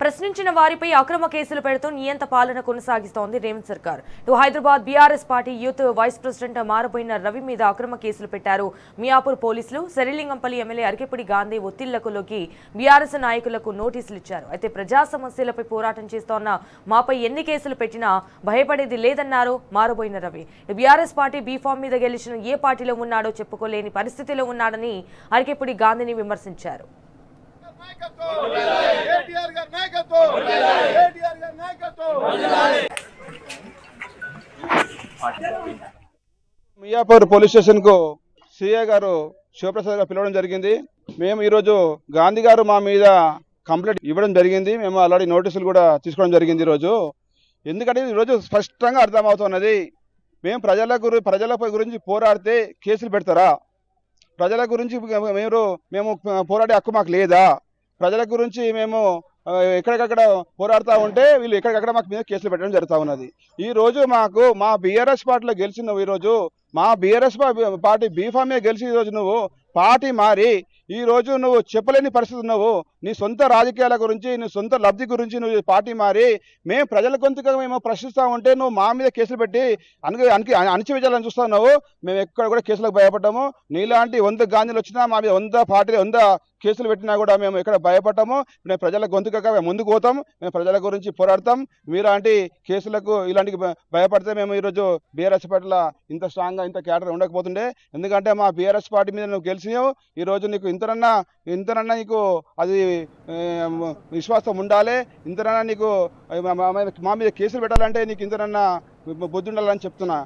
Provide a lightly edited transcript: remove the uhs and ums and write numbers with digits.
ప్రశ్నించిన వారిపై అక్రమ కేసులు పెడుతూ నియంత పాలన కొనసాగిస్తోంది రేవంత్ సర్కార్. Hyderabad BRS party youth vice president Maraboina Ravi మీద అక్రమ కేసులు పెట్టారు మియాపూర్ పోలీసులు. శరిలింగంపల్లి ఎమ్మెల్యే అరికెపుడి గాంధీ ఒత్తిళ్లకులోకి బీఆర్ఎస్ నాయకులకు నోటీసులు ఇచ్చారు. అయితే ప్రజా సమస్యలపై పోరాటం చేస్తోన్న మాపై ఎన్ని కేసులు పెట్టినా భయపడేది లేదన్నారు Maraboina Ravi. BRS party B form మీద గెలిచిన ఏ పార్టీలో ఉన్నాడో చెప్పుకోలేని పరిస్థితిలో ఉన్నాడని అరికెపుడి గాంధీని విమర్శించారు. మియాపూర్ పోలీస్ స్టేషన్ కు సిఐ గారు శివప్రసాద్ గారు పిలవడం జరిగింది. మేము ఈరోజు గాంధీ గారు మా మీద కంప్లైంట్ ఇవ్వడం జరిగింది. మేము ఆల్రెడీ నోటీసులు కూడా తీసుకోవడం జరిగింది ఈరోజు. ఎందుకంటే ఈరోజు స్పష్టంగా అర్థమవుతున్నది, మేము ప్రజల గురించి పోరాడితే కేసులు పెడతారా? ప్రజల గురించి మేము పోరాడే హక్కు మాకు లేదా? ప్రజల గురించి మేము ఎక్కడికక్కడ పోరాడుతూ ఉంటే వీళ్ళు ఎక్కడికక్కడ మాకు మీద కేసులు పెట్టడం జరుగుతూ ఉన్నది. ఈరోజు మాకు మా బీఆర్ఎస్ పార్టీలో గెలిచి నువ్వు ఈరోజు మా బీఆర్ఎస్ పార్టీ బీఫామ్ మీద గెలిచి ఈరోజు నువ్వు పార్టీ మారి ఈరోజు నువ్వు చెప్పలేని పరిస్థితి ఉన్నావు. నీ సొంత రాజకీయాల గురించి నీ సొంత లబ్ధి గురించి నువ్వు పార్టీ మారి మేము ప్రజల గొంతుగా మేము ప్రశ్నిస్తూ ఉంటే నువ్వు మా మీద కేసులు పెట్టి అణచివేయాలని చూస్తున్నావు. మేము ఎక్కడ కూడా కేసులకు భయపడ్డాము. నీలాంటి 100 గాంధీలు వచ్చినా మా మీద 100 పార్టీలు 100 కేసులు పెట్టినా కూడా మేము ఎక్కడ భయపడ్డాము. మేము ప్రజల గొంతుగా ముందుకు పోతాం. మేము ప్రజల గురించి పోరాడతాం. మీలాంటి కేసులకు ఇలాంటి భయపడితే మేము ఈరోజు బీఆర్ఎస్ పార్టీలో ఇంత స్ట్రాంగ్గా ఇంత క్యాడర్ ఉండకపోతుండే. ఎందుకంటే మా బీఆర్ఎస్ పార్టీ మీద నువ్వు గెలిచినావు. ఈరోజు నీకు ఇంతనన్నా నీకు అది విశ్వాసం ఉండాలి. ఇంతనన్నా నీకు మా మీద కేసులు పెట్టాలంటే నీకు ఇంతనన్నా బుద్ధి ఉండాలని చెప్తున్నా.